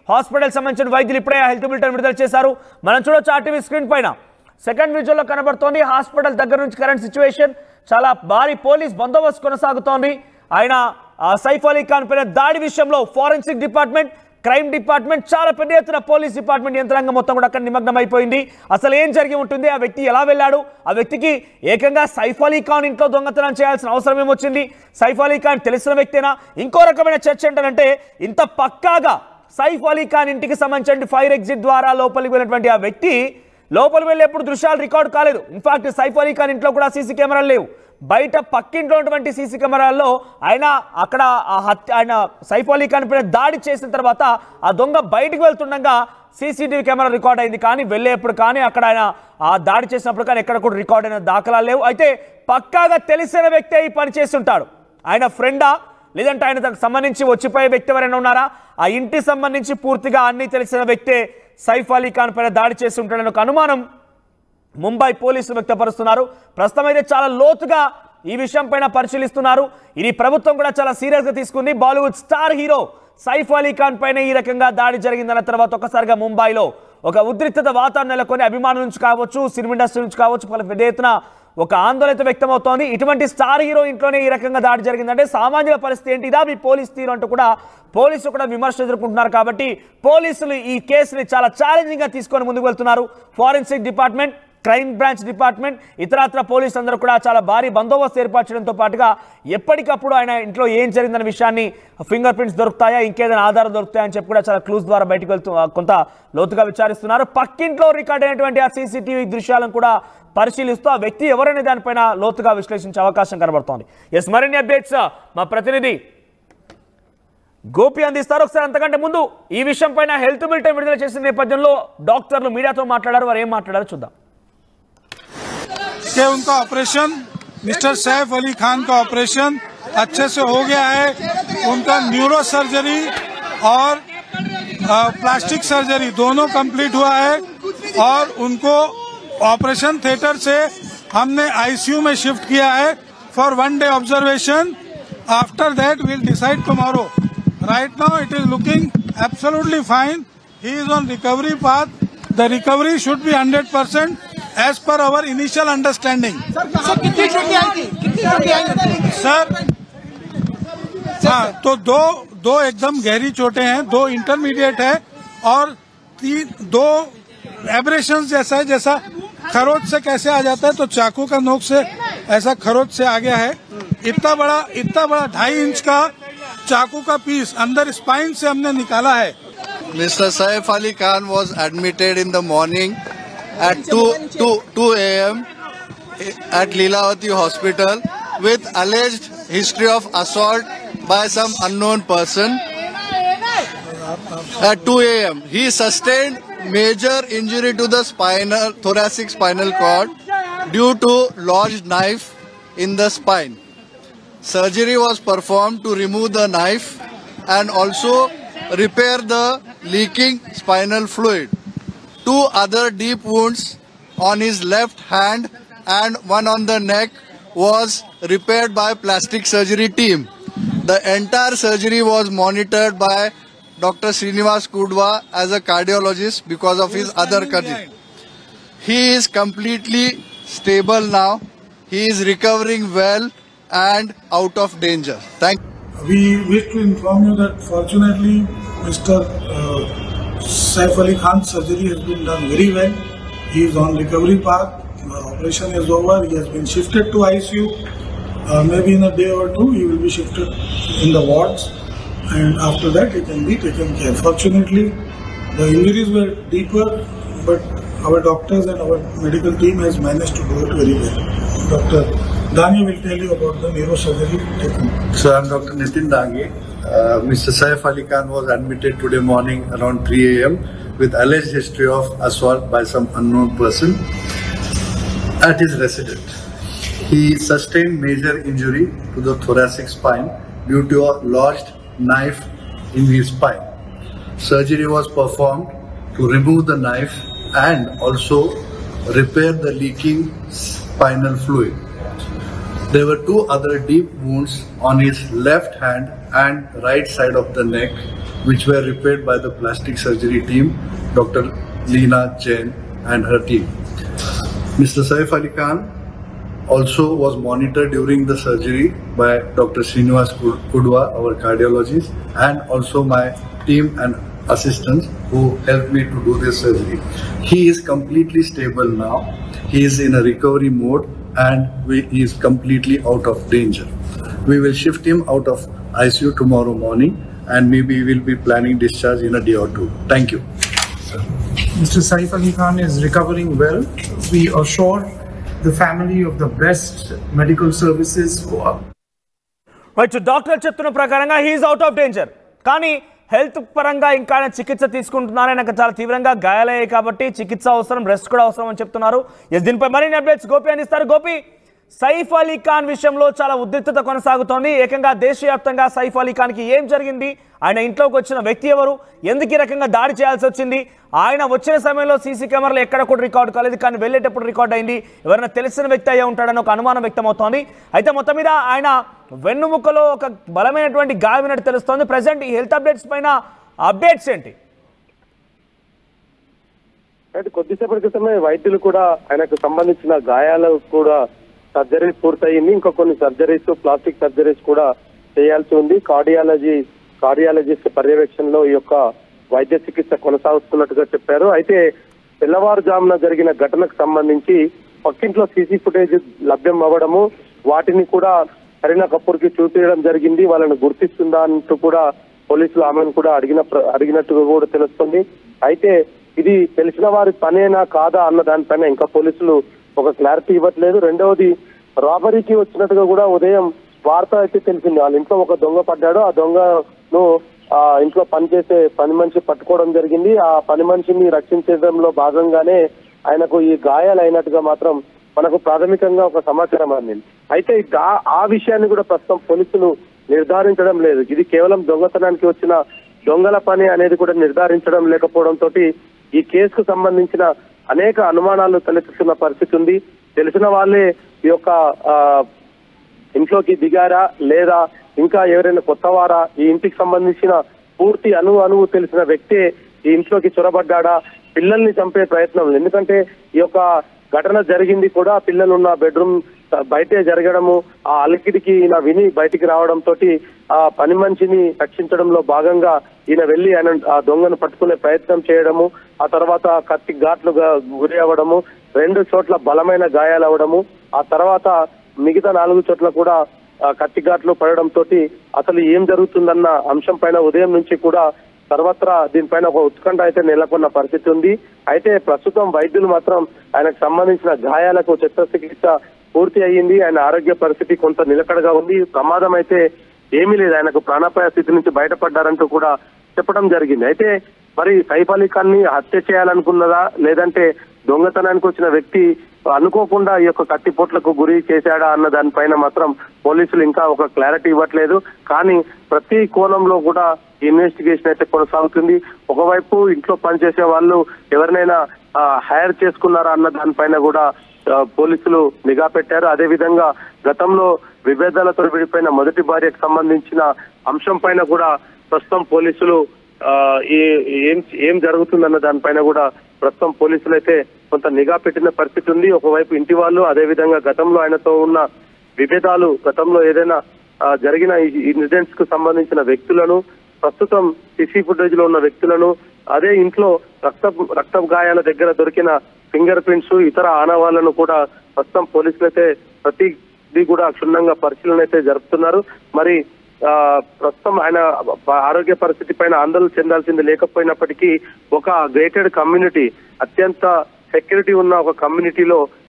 Hospital సంబంధించిన వైద్యులు ఇప్పుడే హెల్త్ బులెటిన్ విడుదల చేశారు. మనం చూడొచ్చు ఆర్టీవీ స్క్రీన్ పైన సెకండ్ విజువల్లో కనబడుతోంది. హాస్పిటల్ దగ్గర నుంచి కరెంట్ సిచ్యువేషన్, చాలా భారీ పోలీస్ బందోబస్తు కొనసాగుతోంది. ఆయన సైఫ్ అలీ ఖాన్ పైన దాడి విషయంలో ఫోరెన్సిక్ డిపార్ట్మెంట్, క్రైమ్ డిపార్ట్మెంట్, చాలా పెద్ద ఎత్తున పోలీస్ డిపార్ట్మెంట్ యంత్రాంగం మొత్తం కూడా అక్కడ నిమగ్నం అయిపోయింది. అసలు ఏం జరిగి ఉంటుంది, ఆ వ్యక్తి ఎలా వెళ్ళాడు, ఆ వ్యక్తికి ఏకంగా సైఫ్ అలీ ఖాన్ ఇంట్లో దొంగతనం చేయాల్సిన అవసరం ఏమొచ్చింది, సైఫ్ అలీ ఖాన్ తెలిసిన వ్యక్తేనా? ఇంకో రకమైన చర్చ ఏంటంటే, ఇంత పక్కాగా సైఫ్ అలీ ఖాన్ ఇంటికి సంబంధించిన ఫైర్ ఎగ్జిట్ ద్వారా లోపలికి వెళ్ళినటువంటి ఆ వ్యక్తి లోపలికి వెళ్ళి ఎప్పుడు దృశ్యాలు రికార్డు కాలేదు. ఇన్ఫాక్ట్ సైఫ్ అలీ ఖాన్ ఇంట్లో కూడా సీసీ కెమెరాలు లేవు. బయట పక్కింట్లో ఉన్నటువంటి సీసీ కెమెరాల్లో ఆయన సైఫ్ అలీ ఖాన్ పైన దాడి చేసిన తర్వాత ఆ దొంగ బయటికి వెళ్తుండగా సీసీటీవీ కెమెరా రికార్డ్ అయింది. కానీ వెళ్ళేప్పుడు కానీ అక్కడ ఆయన ఆ దాడి చేసినప్పుడు కానీ ఎక్కడ కూడా రికార్డ్ అయిన దాఖలాలు లేవు. అయితే పక్కాగా తెలిసిన వ్యక్తే ఈ పని చేస్తుంటాడు. ఆయన ఫ్రెండా లేదంటే ఆయనకు సంబంధించి వచ్చిపోయే వ్యక్తి ఎవరైనా ఉన్నారా? ఆ ఇంటికి సంబంధించి పూర్తిగా అన్ని తెలిసిన వ్యక్తే సైఫ్ అలీ ఖాన్ పైన దాడి చేసి ఉంటాడని ఒక అనుమానం ముంబై పోలీసులు వ్యక్తపరుస్తున్నారు. ప్రస్తుతం అయితే చాలా లోతుగా ఈ విషయం పైన పరిశీలిస్తున్నారు. ఇది ప్రభుత్వం కూడా చాలా సీరియస్గా తీసుకుంది. బాలీవుడ్ స్టార్ హీరో సైఫ్ అలీ ఖాన్ పైన ఈ రకంగా దాడి జరిగిందన్న తర్వాత ఒక్కసారిగా ముంబైలో ఒక ఉద్రిక్తత వాతావరణం నెలకొని అభిమానుల నుంచి కావచ్చు, సినిమా ఇండస్ట్రీ నుంచి కావచ్చు, పెద్ద ఎత్తున ఒక ఆందోళన వ్యక్తమవుతోంది. ఇటువంటి స్టార్ హీరో ఇంట్లోనే ఈ రకంగా దాడి జరిగిందంటే సామాజిక పరిస్థితి ఏంటి, ఇదా మీ పోలీస్ తీరు అంటూ కూడా పోలీసులు కూడా విమర్శలు ఎదుర్కొంటున్నారు. కాబట్టి పోలీసులు ఈ కేసుని చాలా ఛాలెంజింగ్గా తీసుకొని ముందుకు వెళ్తున్నారు. Forensic department, crime branch department, ఇతరత్ర పోలీసులు అందరూ కూడా చాలా భారీ బందోబస్తు ఏర్పాటు చేయడంతో పాటుగా ఎప్పటికప్పుడు ఆయన ఇంట్లో ఏం జరిగిందన్న విషయాన్ని ఫింగర్ ప్రింట్స్ దొరుకుతాయా, ఇంకేదైనా ఆధారం దొరుకుతాయని చెప్పి కూడా చాలా క్లూస్ ద్వారా బయటకు వెళ్తూ కొంత లోతుగా విచారిస్తున్నారు. పక్కింట్లో రికార్డ్ అయినటువంటి ఆ సీసీటీవీ దృశ్యాలను కూడా పరిశీలిస్తూ ఆ వ్యక్తి ఎవరైనా దానిపైన లోతుగా విశ్లేషించే అవకాశం కనబడుతోంది. ఎస్, మరిన్ని అప్డేట్స్ మా ప్రతినిధి గోపి అందిస్తారు. ఒకసారి అంతకంటే ముందు ఈ విషయం పైన హెల్త్ బులెటిన్ విడుదల చేసిన నేపథ్యంలో డాక్టర్లు మీడియాతో మాట్లాడారు. వారు ఏం మాట్లాడారో చూద్దాం. कि उनका ऑपरेशन मिस्टर सैफ अली खान का ऑपरेशन अच्छे से हो गया है. उनका न्यूरो सर्जरी और प्लास्टिक सर्जरी दोनों कंप्लीट हुआ है और उनको ऑपरेशन थिएटर से हमने आईसीयू में शिफ्ट किया है for 1 day observation. After that we'll decide tomorrow. Right now it is looking absolutely fine. He is on recovery path. The recovery should be 100% as per our initial understanding. Sir कितनी चोटें आई थी? Sir हाँ, तो दो एकदम गहरी चोटें हैं, 2 इंटरमीडिएट है और 2 एब्रेशंस जैसा है, जैसा खरोच से कैसे आ जाता है तो चाकू का नोक से ऐसा खरोच से आ गया है. इतना बड़ा 2.5 इंच का चाकू का पीस अंदर स्पाइन से हमने निकाला है. Mr. Saif Ali Khan was admitted in the morning at 2 a.m. at Leelavati Hospital with alleged history of assault by some unknown person. At 2 a.m. he sustained major injury to the thoracic spinal cord due to lodged knife in the spine. Surgery was performed to remove the knife and also repair the leaking spinal fluid. 2 other deep wounds on his left hand and one on the neck was repaired by plastic surgery team. The entire surgery was monitored by Dr. Srinivas Kudwa as a cardiologist because of his other condition. He is completely stable now. He is recovering well and out of danger. Thank you. We wish to inform you that fortunately Mr. Saif Ali Khan's surgery has been done very well. He is on recovery path. The operation is over. He has been shifted to ICU. Maybe in a day or 2 he will be shifted in the wards, and after that he can be taken care. Fortunately, the injuries were deeper, but our doctors and our medical team has managed to do it very well. Dr. Dani will tell you about the neurosurgery technique. So I am Dr. Nitin Dange. Mr. Saif Ali Khan was admitted today morning around 3 a.m. with alleged history of assault by some unknown person at his residence. He sustained major injury to the thoracic spine due to a lodged knife in his spine. Surgery was performed to remove the knife and also repair the leaking spinal fluid. There were 2 other deep wounds on his left hand and right side of the neck which were repaired by the plastic surgery team, Dr. Leena Jain and her team. Mr. Saif Ali Khan also was monitored during the surgery by Dr. Srinivas Kudwa, our cardiologist, and also my team and assistants who helped me to do this surgery. He is completely stable now. He is in a recovery mode and he is completely out of danger. We will shift him out of ICU tomorrow morning and maybe we will be planning discharge in a day or two. Thank you. Mr. Saif Ali Khan is recovering well. We assure the family of the best medical services for. Right, so Dr. చెప్తున్న ప్రకారంగా he is out of danger. కానీ health పరంగా ఇంకా చికిత్స తీసుకుంటున్నారు. ఆయనకు చాలా తీవ్రంగా గాయాలయ్యాయి కాబట్టి చికిత్స అవసరం, రెస్ట్ కూడా అవసరం అని చెప్తున్నారు. దీనిపై మరిన్ని అప్డేట్స్ గోపి అందిస్తారు. గోపి, సైఫ్ అలీ ఖాన్ విషయంలో చాలా ఉద్రిక్తత కొనసాగుతోంది. ఏకంగా దేశవ్యాప్తంగా సైఫ్ అలీ ఖాన్కి ఏం జరిగింది, ఆయన ఇంట్లోకి వచ్చిన వ్యక్తి ఎవరు, ఎందుకు ఈ రకంగా దాడి చేయాల్సి వచ్చింది, ఆయన వచ్చిన సమయంలో సీసీ కెమెరాలు ఎక్కడ కూడా రికార్డు కాలేదు కానీ వెళ్ళేటప్పుడు రికార్డ్ అయింది, ఎవరైనా తెలిసిన వ్యక్తి అయ్యే ఉంటాడని ఒక అనుమానం వ్యక్తమవుతోంది. అయితే మొత్తం మీద ఆయన వెన్నుముకలో ఒక బలమైనటువంటి గాయమైనట్టు తెలుస్తోంది. ప్రజెంట్ ఈ హెల్త్ అప్డేట్స్ పైన అప్డేట్స్ ఏంటి? కొద్దిసేపటి క్రితమే వైద్యులు కూడా ఆయనకు సంబంధించిన గాయాలు కూడా సర్జరీ పూర్తయింది. ఇంకా కొన్ని సర్జరీస్, ప్లాస్టిక్ సర్జరీస్ కూడా చేయాల్సి ఉంది. కార్డియాలజిస్ట్ పర్యవేక్షణలో ఈ యొక్క వైద్య చికిత్స కొనసాగుతున్నట్టుగా చెప్పారు. అయితే తెల్లవారుజామున జరిగిన ఘటనకు సంబంధించి పక్కింట్లో సీసీ ఫుటేజ్ లభ్యం అవ్వడము, వాటిని కూడా కరీనా కపూర్ కి చూపించడం జరిగింది. వాళ్ళని గుర్తిస్తుందా అంటూ కూడా పోలీసులు ఆమెను కూడా అడిగినట్టుగా కూడా తెలుస్తుంది. అయితే ఇది తెలిసిన వారి పనేనా కాదా అన్న దానిపైన ఇంకా పోలీసులు ఒక క్లారిటీ ఇవ్వట్లేదు. రెండవది, రాబరీకి వచ్చినట్టుగా కూడా ఉదయం వార్త అయితే తెలిసింది. వాళ్ళ ఇంట్లో ఒక దొంగ పడ్డాడు. ఆ దొంగను ఇంట్లో పనిచేసే పని మనిషి పట్టుకోవడం జరిగింది. ఆ పని మనిషిని రక్షించడంలో భాగంగానే ఆయనకు ఈ గాయాలు అయినట్టుగా మాత్రం మనకు ప్రాథమికంగా ఒక సమాచారం అందింది. అయితే ఆ విషయాన్ని కూడా ప్రస్తుతం పోలీసులు నిర్ధారించడం లేదు. ఇది కేవలం దొంగతనానికి వచ్చిన దొంగల పని అనేది కూడా నిర్ధారించడం లేకపోవడంతో ఈ కేసుకు సంబంధించిన అనేక అనుమానాలు తలెత్తుతున్న పరిస్థితి ఉంది. తెలిసిన వాళ్ళే ఈ యొక్క ఇంట్లోకి దిగారా లేదా ఇంకా ఎవరైనా కొత్తవారా, ఈ ఇంటికి సంబంధించిన పూర్తి అణువు తెలిసిన వ్యక్తే ఈ ఇంట్లోకి చొరబడ్డా, పిల్లల్ని చంపే ప్రయత్నం. ఎందుకంటే ఈ యొక్క ఘటన జరిగింది కూడా పిల్లలున్న బెడ్రూమ్ బయటే జరగడము, ఆ అలికిడికి ఈయన విని బయటికి రావడంతో ఆ పని మనిషిని రక్షించడంలో భాగంగా ఈయన వెళ్లి ఆయన ఆ దొంగను పట్టుకునే ప్రయత్నం చేయడము, ఆ తర్వాత కత్తి ఘాట్లుగా గురి అవ్వడము, 2 చోట్ల బలమైన గాయాలు అవ్వడము, ఆ తర్వాత మిగతా 4 చోట్ల కూడా కత్తి ఘాట్లు పడడంతో అసలు ఏం జరుగుతుందన్న అంశం పైన ఉదయం నుంచి కూడా సర్వత్రా దీనిపైన ఒక ఉత్కంఠ అయితే నెలకొన్న పరిస్థితి ఉంది. అయితే ప్రస్తుతం వైద్యులు మాత్రం ఆయనకు సంబంధించిన గాయాలకు శస్త్రచికిత్స పూర్తి అయ్యింది. ఆయన ఆరోగ్య పరిస్థితి కొంత నిలకడగా ఉంది. ప్రమాదం అయితే ఏమీ లేదు, ఆయనకు ప్రాణాపాయ స్థితి నుంచి బయటపడ్డారంటూ కూడా చెప్పడం జరిగింది. అయితే మరి సైఫ్ అలీ ఖాన్ ని హత్య చేయాలనుకున్నదా లేదంటే దొంగతనానికి వచ్చిన వ్యక్తి అనుకోకుండా ఈ యొక్క కత్తిపోట్లకు గురి చేశాడా అన్న దానిపైన మాత్రం పోలీసులు ఇంకా ఒక క్లారిటీ ఇవ్వట్లేదు. కానీ ప్రతి కోణంలో కూడా ఇన్వెస్టిగేషన్ అయితే కొనసాగుతుంది. ఒకవైపు ఇంట్లో పనిచేసే వాళ్ళు ఎవరినైనా హైర్ చేసుకున్నారా అన్న దానిపైన కూడా పోలీసులు నిఘా పెట్టారు. అదే విధంగా గతంలో విభేదాలతో విడిపోయిన మొదటి భార్యకు సంబంధించిన అంశం పైన కూడా ప్రస్తుతం పోలీసులు ఏం జరుగుతుందన్న దానిపైన కూడా ప్రస్తుతం పోలీసులు అయితే కొంత నిఘా పెట్టిన పరిస్థితి ఉంది. ఒకవైపు ఇంటి వాళ్ళు, అదే విధంగా గతంలో ఆయనతో ఉన్న విభేదాలు, గతంలో ఏదైనా జరిగిన ఇన్సిడెంట్స్ కు సంబంధించిన వ్యక్తులను, ప్రస్తుతం సీసీ ఫుటేజ్ లో ఉన్న వ్యక్తులను, అదే ఇంట్లో రక్త గాయాల దగ్గర దొరికిన ఫింగర్ ప్రింట్స్, ఇతర ఆనవాళ్లను కూడా ప్రస్తుతం పోలీసులు అయితే ప్రతిదీ కూడా క్షుణ్ణంగా పరిశీలన అయితే జరుపుతున్నారు. మరి ప్రస్తుతం ఆయన ఆరోగ్య పరిస్థితి పైన ఆందోళన చెందాల్సింది లేకపోయినప్పటికీ ఒక గేటెడ్ కమ్యూనిటీ, అత్యంత సెక్యూరిటీ ఉన్న ఒక కమ్యూనిటీలో